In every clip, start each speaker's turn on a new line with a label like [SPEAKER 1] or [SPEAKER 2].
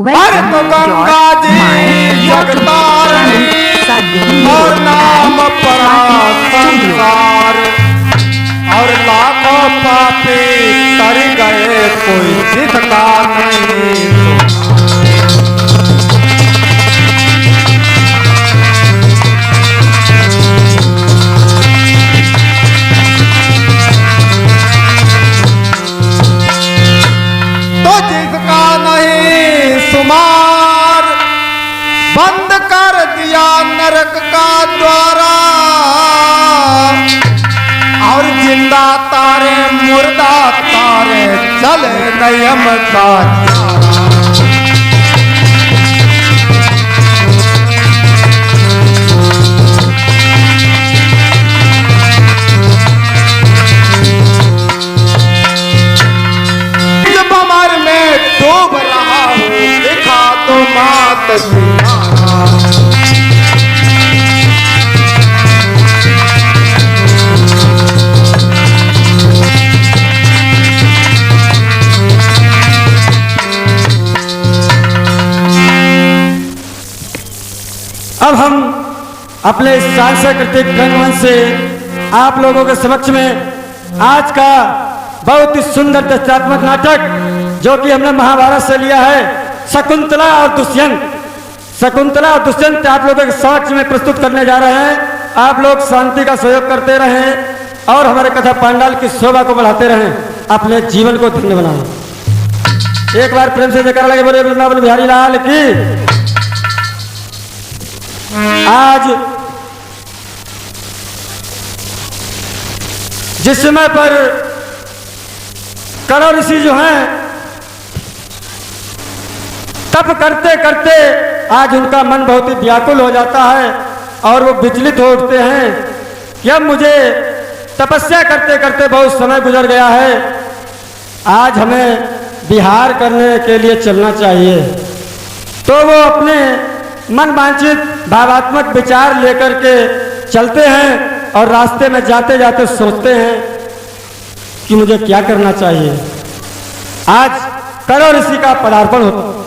[SPEAKER 1] Welcome to your mind
[SPEAKER 2] जगतारिणी और नाम परा संसार और लाखों पापी तर गए कोई जिसका नहीं। तो जिसका नहीं सुमार बंद कर दिया नरक का द्वारा और जिंदा तारे मुर्दा तारे चले नयम का जब हमारे में डूब रहा हूँ दिखा तो मात
[SPEAKER 1] अब हम अपने सांस्कृतिक रंगमंच से आप लोगों के समक्ष में आज का बहुत ही सुंदर तथ्यात्मक नाटक जो कि हमने महाभारत से लिया है शकुंतला और दुष्यंत। शकुंतला और दुष्यंत आप लोगों के समक्ष में प्रस्तुत करने जा रहे हैं। आप लोग शांति का सहयोग करते रहें और हमारे कथा पांडाल की शोभा को बढ़ाते रहें, अपने जीवन को धन्य बनाएं। एक बार प्रेम से जयकारा लगे बोले वृंदावन बिहारी लाल की। आज जिस समय पर करो ऋषि जो हैं तप करते करते आज उनका मन बहुत ही व्याकुल हो जाता है और वो विचलित हो उठते हैं कि अब मुझे तपस्या करते करते बहुत समय गुजर गया है, आज हमें विहार करने के लिए चलना चाहिए। तो वो अपने मन वांछित भावात्मक विचार लेकर के चलते हैं और रास्ते में जाते जाते सोचते हैं कि मुझे क्या करना चाहिए। आज करो ऋषि का पदार्पण होता है।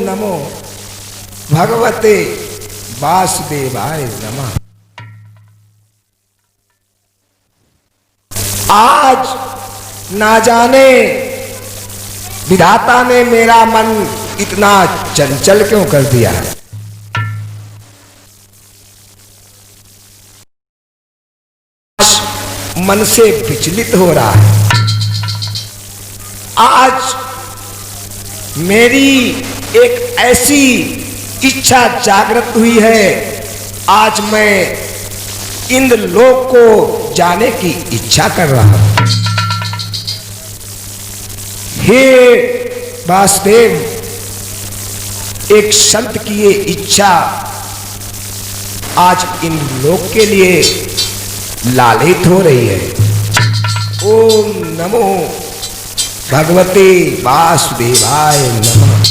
[SPEAKER 3] नमो भगवते वासुदेवाय नमः। आज ना जाने विधाता ने मेरा मन इतना चंचल क्यों कर दिया है। मन से विचलित हो रहा है। आज मेरी एक ऐसी इच्छा जागृत हुई है, आज मैं इंद्रलोक को जाने की इच्छा कर रहा हूं। हे वासुदेव, एक संत की ये इच्छा आज इंद्रलोक के लिए लालित हो रही है। ओम नमो भगवते वासुदेवाय नमः।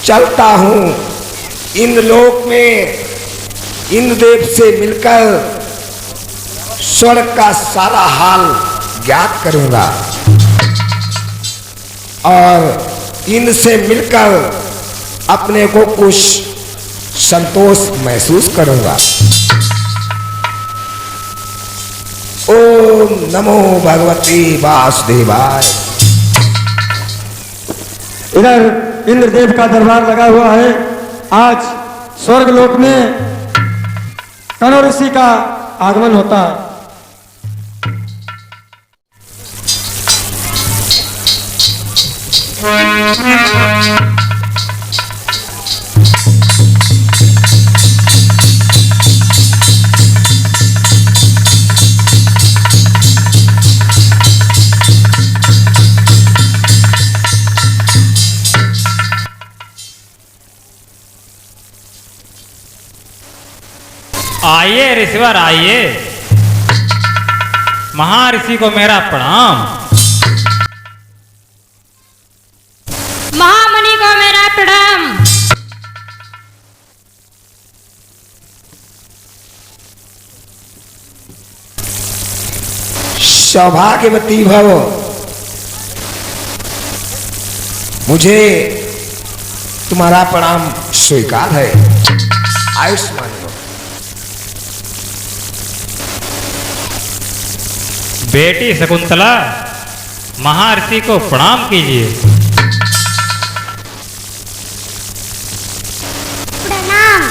[SPEAKER 3] चलता हूं इंद्रलोक में, इंद्रदेव से मिलकर स्वर्ग का सारा हाल ज्ञात करूंगा और इंद्र से मिलकर अपने को कुछ संतोष महसूस करूंगा। ओम नमो भगवते वासुदेवाय।
[SPEAKER 1] इधर इंद्रदेव का दरबार लगा हुआ है। आज स्वर्गलोक में करो ऋषि का आगमन होता है।
[SPEAKER 4] आइए ऋषिवर आइए, महर्षि को मेरा प्रणाम।
[SPEAKER 5] महामुनि को मेरा प्रणाम।
[SPEAKER 3] सौभाग्यवती भव, मुझे तुम्हारा प्रणाम स्वीकार है। आयुष्मान भव।
[SPEAKER 4] बेटी शकुंतला, महर्षि को प्रणाम कीजिए।
[SPEAKER 5] प्रणाम।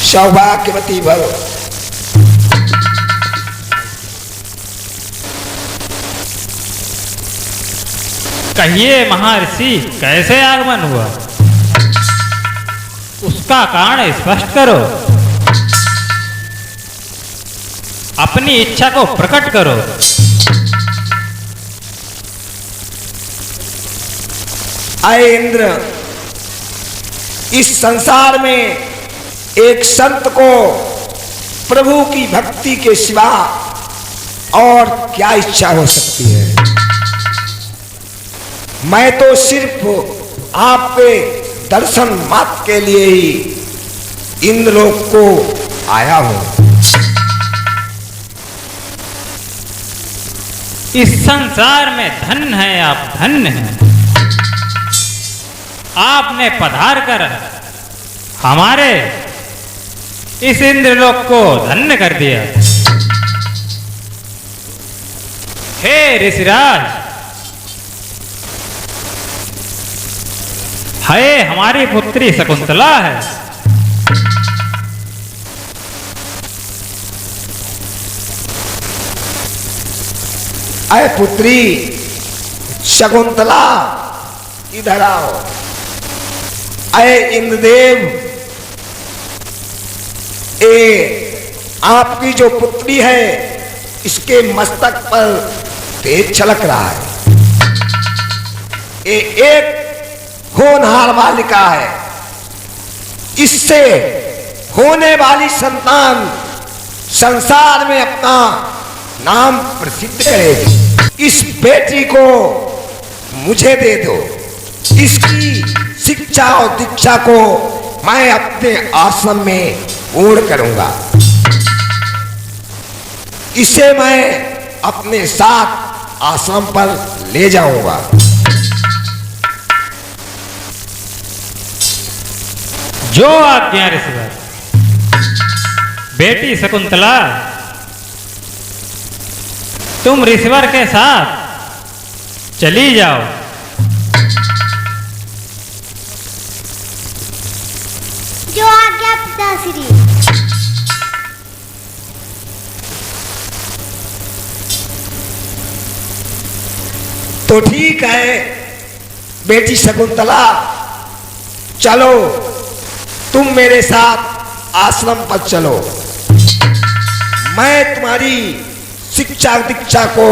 [SPEAKER 3] सौभाग्यवती भव।
[SPEAKER 4] कहिए महर्षि, कैसे आगमन हुआ, उसका कारण स्पष्ट करो। अपनी इच्छा को प्रकट करो।
[SPEAKER 3] आए इंद्र, इस संसार में एक संत को प्रभु की भक्ति के सिवा और क्या इच्छा हो सकती है। मैं तो सिर्फ आपके दर्शन मात्र के लिए ही इंद्रलोक को आया हूं।
[SPEAKER 4] इस संसार में धन्य है आप, धन्य हैं। आपने पधार कर हमारे इस इंद्रलोक को धन्य कर दिया। हे ऋषिराज, है हमारी पुत्री शकुंतला है।
[SPEAKER 3] अय पुत्री शकुंतला, इधर आओ। अय इंद्रदेव, आपकी जो पुत्री है, इसके मस्तक पर तेज छलक रहा है। एक होनहार बालिका है। इससे होने वाली संतान संसार में अपना नाम प्रसिद्ध करेगी। इस बेटी को मुझे दे दो। इसकी शिक्षा और दीक्षा को मैं अपने आश्रम में पूर्ण करूंगा। इसे मैं अपने साथ आश्रम पर ले जाऊंगा।
[SPEAKER 4] जो आज्ञा ऋषिवर। बेटी शकुंतला, तुम ऋषिवर के साथ चली जाओ।
[SPEAKER 5] जो आज्ञा पिताश्री।
[SPEAKER 3] तो ठीक है बेटी शकुंतला, चलो तुम मेरे साथ आश्रम पर चलो। मैं तुम्हारी शिक्षा दीक्षा को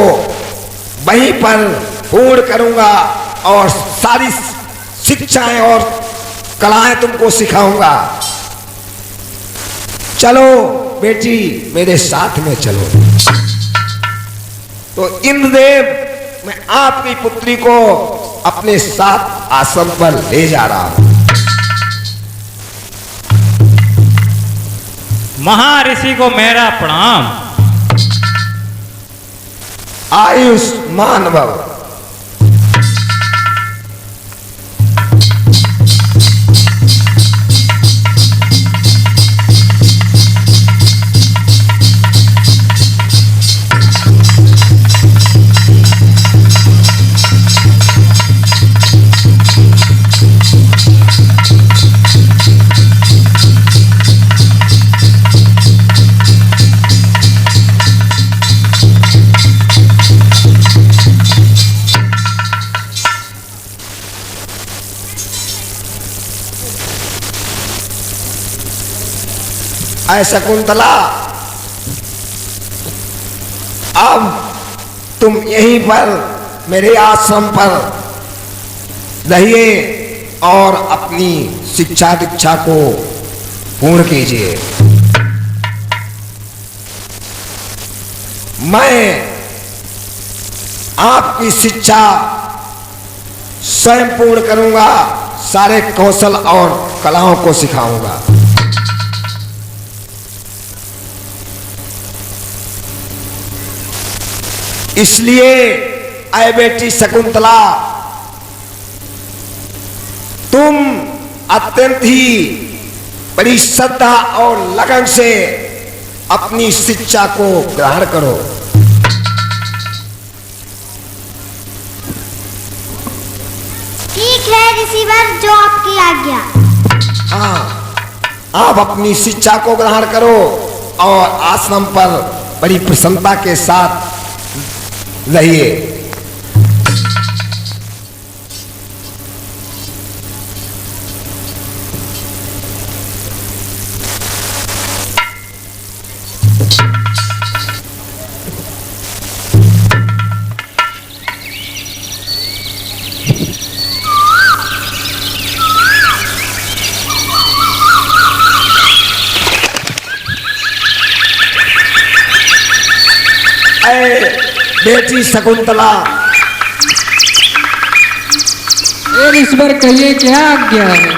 [SPEAKER 3] वहीं पर पूर्ण करूंगा और सारी शिक्षाएं और कलाएं तुमको सिखाऊंगा। चलो बेटी, मेरे साथ में चलो। तो इंद्रदेव, मैं आपकी पुत्री को अपने साथ आश्रम पर ले जा रहा हूं।
[SPEAKER 4] महर्षि को मेरा प्रणाम।
[SPEAKER 3] आयुष्मान भव। शकुंतला, अब तुम यहीं पर मेरे आश्रम पर रहिए और अपनी शिक्षा दीक्षा को पूर्ण कीजिए। मैं आपकी शिक्षा स्वयं पूर्ण करूंगा, सारे कौशल और कलाओं को सिखाऊंगा। इसलिए ऐ बेटी शकुंतला, तुम अत्यंत ही बड़ी श्रद्धा और लगन से अपनी शिक्षा को ग्रहण करो।
[SPEAKER 5] ठीक है ऋषिवर, जो आपकी आज्ञा।
[SPEAKER 3] हाँ, आप अपनी शिक्षा को ग्रहण करो और आश्रम पर बड़ी प्रसन्नता के साथ रहिए। बेटी शकुंतला,
[SPEAKER 6] ईश्वर कहिए क्या आज्ञा है?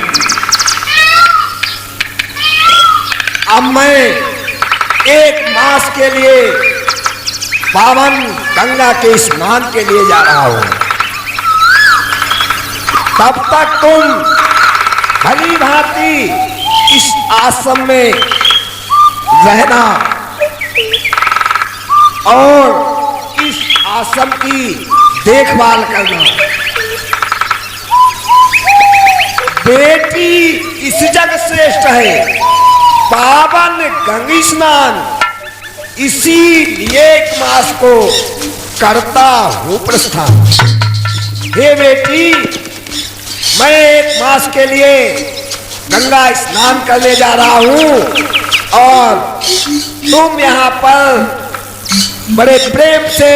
[SPEAKER 3] अब मैं 1 मास के लिए पावन गंगा के स्नान के लिए जा रहा हूं। तब तक तुम भली भांति इस आश्रम में रहना और इस आश्रम की देखभाल करना। बेटी इस जग श्रेष्ठ है, पावन गंगा स्नान इसीलिए 1 मास को करता हूं प्रस्थान। हे बेटी, मैं 1 मास के लिए गंगा स्नान करने जा रहा हूं और तुम यहाँ पर बड़े प्रेम से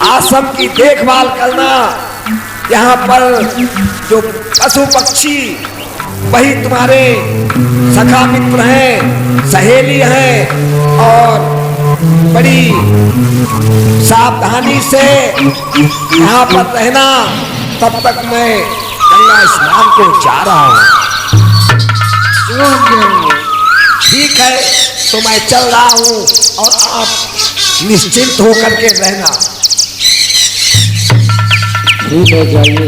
[SPEAKER 3] आश्रम की देखभाल करना। यहाँ पर जो पशु पक्षी वही तुम्हारे सखा मित्र हैं, सहेली हैं और बड़ी सावधानी से यहाँ पर रहना। तब तक मैं गंगा स्नान को जा रहा हूँ। ठीक है, तो मैं चल रहा हूं और आप निश्चिंत होकर के रहना।
[SPEAKER 6] ठीक है, जाइए।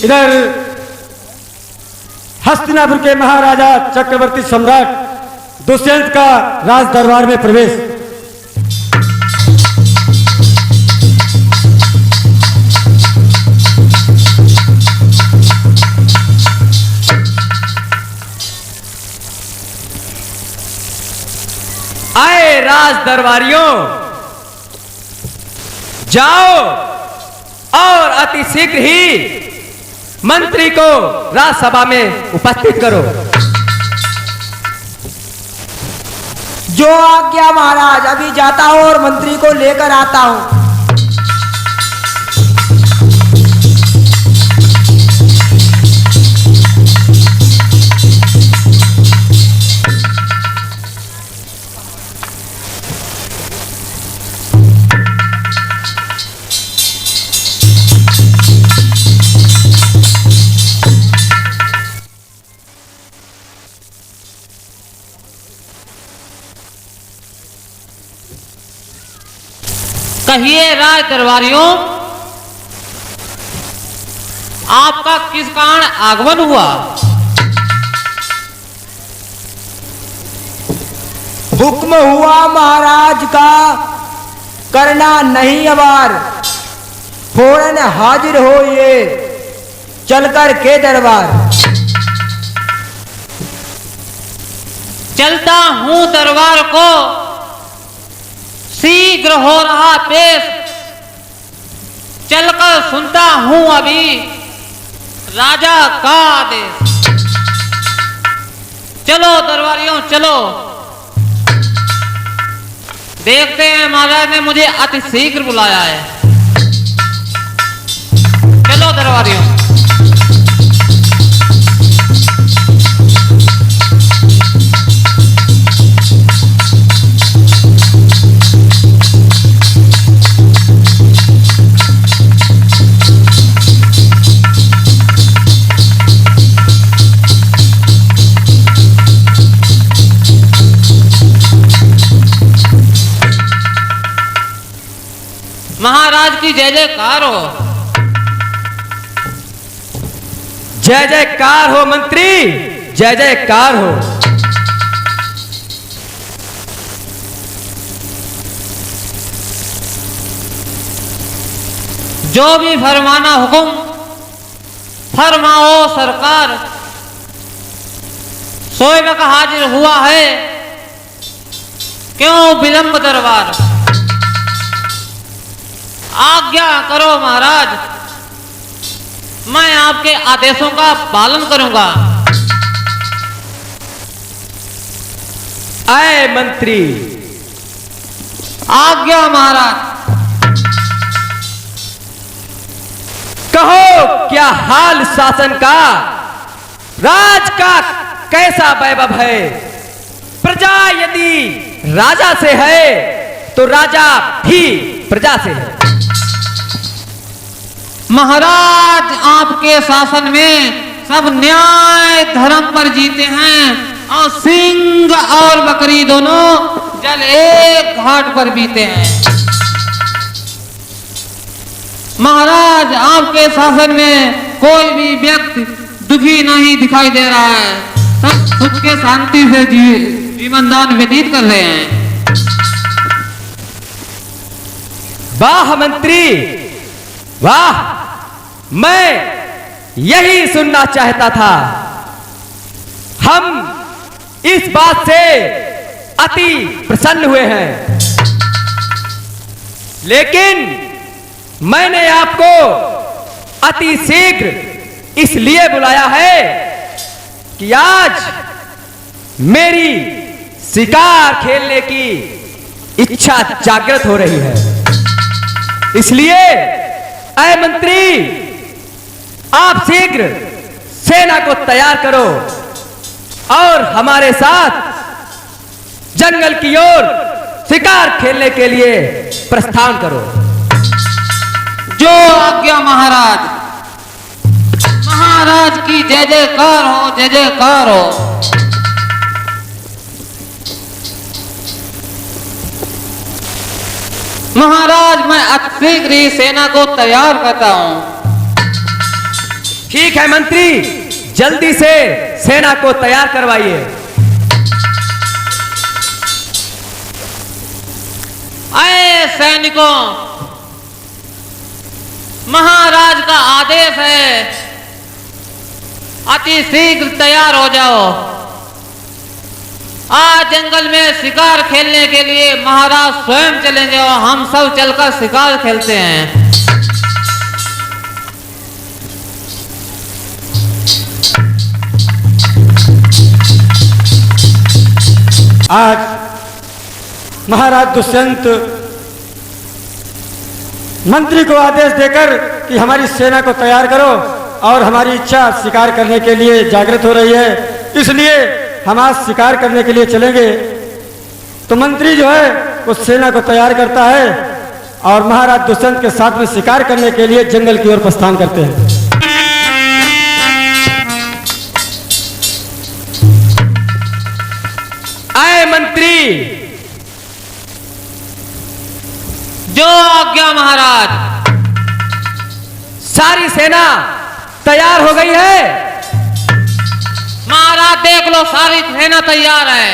[SPEAKER 1] इधर हस्तिनापुर के महाराजा चक्रवर्ती सम्राट दुष्यंत का राज दरबार में प्रवेश।
[SPEAKER 7] आए राज दरबारियों, जाओ और अति शीघ्र ही मंत्री को राजसभा में उपस्थित करो।
[SPEAKER 6] जो आज्ञा महाराज, अभी जाता हूँ और मंत्री को लेकर आता हूँ।
[SPEAKER 8] कहिए राज दरबारियों, आपका किस कारण आगमन हुआ?
[SPEAKER 6] हुक्म हुआ महाराज का, करना नहीं अबार, फौरन हाजिर हो ये चलकर के दरबार।
[SPEAKER 8] चलता हूं दरबार को, शीघ्र हो रहा पेश, चलकर सुनता हूं अभी राजा का आदेश। चलो दरबारियों चलो। देखते हैं महाराज ने मुझे अति शीघ्र बुलाया है। चलो दरबारियों। महाराज की जय जयकार हो।
[SPEAKER 7] जय जयकार हो मंत्री, जय जयकार हो।
[SPEAKER 8] जो भी फरमाना हुकुम फरमाओ सरकार। सोए वक्त हाजिर हुआ है, क्यों विलंब दरबार। आज्ञा करो महाराज, मैं आपके आदेशों का पालन करूंगा।
[SPEAKER 7] आए मंत्री।
[SPEAKER 8] आज्ञा महाराज।
[SPEAKER 7] कहो क्या हाल शासन का, राज का कैसा वैभव है। प्रजा यदि राजा से है तो राजा भी प्रजा से है।
[SPEAKER 8] महाराज आपके शासन में सब न्याय धर्म पर जीते हैं और सिंह और बकरी दोनों जल एक घाट पर बीते हैं। महाराज आपके शासन में कोई भी व्यक्ति दुखी नहीं दिखाई दे रहा है, सब सुख के शांति से जीवनदान व्यतीत कर रहे हैं।
[SPEAKER 7] वाह मंत्री वाह, मैं यही सुनना चाहता था। हम इस बात से अति प्रसन्न हुए हैं, लेकिन मैंने आपको अति शीघ्र इसलिए बुलाया है कि आज मेरी शिकार खेलने की इच्छा जागृत हो रही है। इसलिए ऐ मंत्री, आप शीघ्र सेना को तैयार करो और हमारे साथ जंगल की ओर शिकार खेलने के लिए प्रस्थान करो।
[SPEAKER 8] जो आज्ञा महाराज। महाराज की जय जयकार हो, जय जयकार हो। महाराज मैं अतिशीघ्र ही सेना को तैयार करता हूं।
[SPEAKER 7] ठीक है मंत्री, जल्दी से सेना को तैयार करवाइए।
[SPEAKER 8] आए सैनिकों, महाराज का आदेश है, अति शीघ्र तैयार हो जाओ। आज जंगल में शिकार खेलने के लिए महाराज स्वयं चलेंगे और हम सब चलकर शिकार खेलते हैं।
[SPEAKER 1] आज महाराज दुष्यंत मंत्री को आदेश देकर कि हमारी सेना को तैयार करो और हमारी इच्छा शिकार करने के लिए जागृत हो रही है, इसलिए हम आज शिकार करने के लिए चलेंगे। तो मंत्री जो है वो सेना को तैयार करता है और महाराज दुष्यंत के साथ में शिकार करने के लिए जंगल की ओर प्रस्थान करते हैं।
[SPEAKER 7] आए मंत्री।
[SPEAKER 8] जो आज्ञा महाराज।
[SPEAKER 7] सारी सेना तैयार हो गई है।
[SPEAKER 8] महाराज देख लो, सारी सेना तैयार है।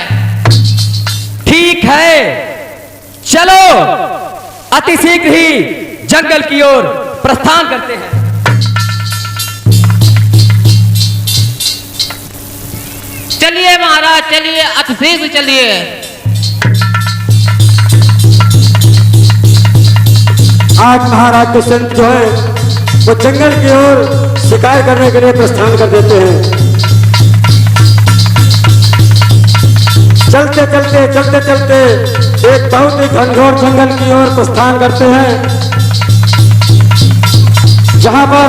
[SPEAKER 7] ठीक है, चलो अति शीघ्र ही जंगल की ओर प्रस्थान करते हैं।
[SPEAKER 8] चलिए महाराज, चलिए, अति शीघ्र चलिए।
[SPEAKER 1] आज महाराज दुष्यंत जो है वो जंगल की ओर शिकार करने के लिए प्रस्थान कर देते हैं। चलते चलते चलते चलते एक बहुत ही घनघोर जंगल की ओर प्रस्थान करते हैं, जहां पर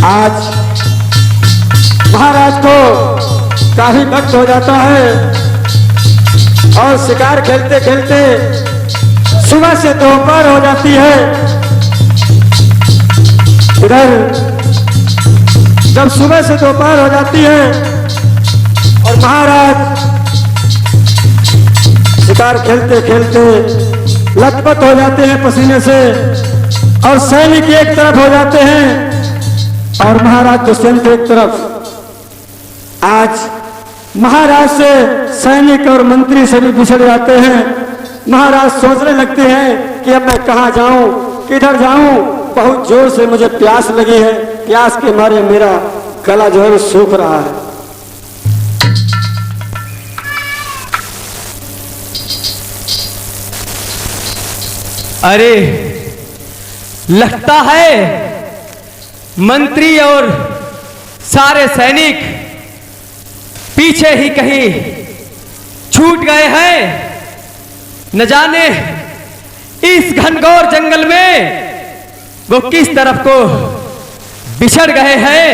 [SPEAKER 1] आज महाराज को काफी वक्त हो जाता है और शिकार खेलते खेलते सुबह से दोपहर हो जाती है। इधर जब सुबह से दोपहर हो जाती है और महाराज शिकार खेलते खेलते लथपथ हो जाते हैं पसीने से और सैनिक एक तरफ हो जाते हैं और महाराज दुष्यंत एक तरफ। आज महाराज से सैनिक और मंत्री सभी बिछड़ जाते हैं। महाराज सोचने लगते हैं कि अब मैं कहाँ जाऊं, किधर जाऊं। बहुत जोर से मुझे प्यास लगी है, प्यास के मारे मेरा गला जो है सूख रहा है।
[SPEAKER 7] अरे लगता है मंत्री और सारे सैनिक पीछे ही कहीं छूट गए हैं। न जाने इस घनघोर जंगल में वो किस तरफ को बिछड़ गए हैं।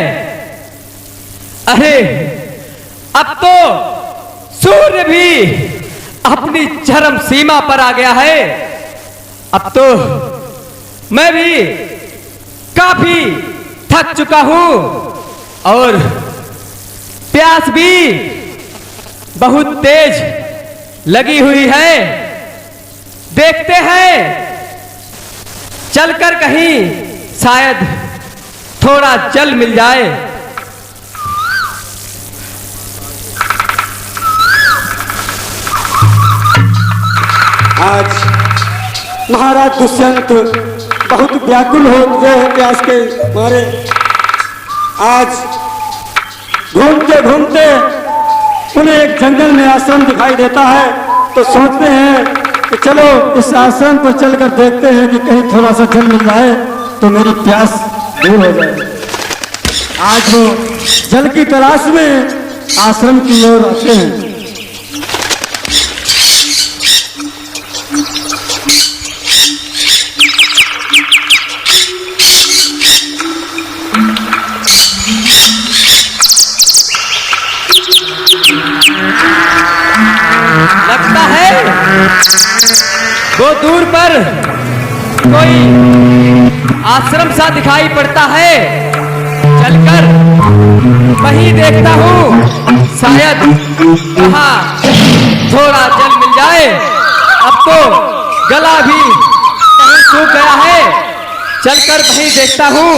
[SPEAKER 7] अरे अब तो सूर्य भी अपनी चरम सीमा पर आ गया है। अब तो मैं भी काफी थक चुका हूं और प्यास भी बहुत तेज लगी हुई है। देखते हैं चलकर कहीं शायद थोड़ा जल मिल जाए।
[SPEAKER 1] आज महाराज दुष्यंत बहुत व्याकुल हो गए हैं प्यास के मारे। आज घूमते घूमते उन्हें एक जंगल में आश्रम दिखाई देता है, तो सोचते हैं कि चलो इस आश्रम पर चलकर देखते हैं कि कहीं थोड़ा सा जल मिल जाए तो मेरी प्यास दूर हो जाए। आज वो जल की तलाश में आश्रम की ओर आते हैं।
[SPEAKER 7] लगता है वो दूर पर कोई आश्रम सा दिखाई पड़ता है। चलकर वहीं देखता हूँ, शायद वहां थोड़ा जल मिल जाए। अब तो गला भी कहीं सूख गया है। चलकर वहीं देखता हूँ,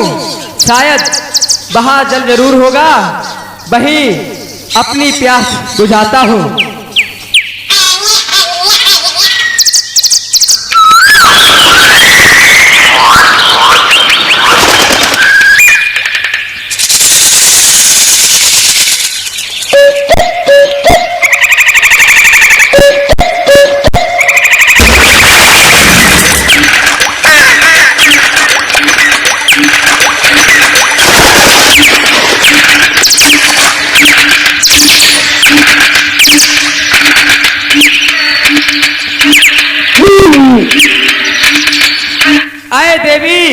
[SPEAKER 7] शायद वहां जल जरूर होगा। वहीं अपनी प्यास बुझाता हूँ। आए देवी,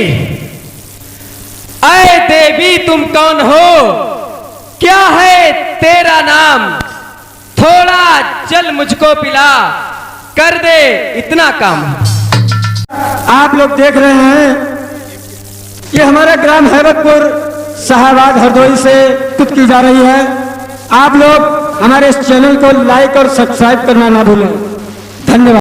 [SPEAKER 7] आए देवी, तुम कौन हो? क्या है तेरा नाम? थोड़ा जल मुझको पिला, कर दे इतना काम।
[SPEAKER 1] आप लोग देख रहे हैं ये हमारा ग्राम हैबतपुर शाहबाद हरदोई से कुछ की जा रही है। आप लोग हमारे इस चैनल को लाइक और सब्सक्राइब करना ना भूलें। धन्यवाद।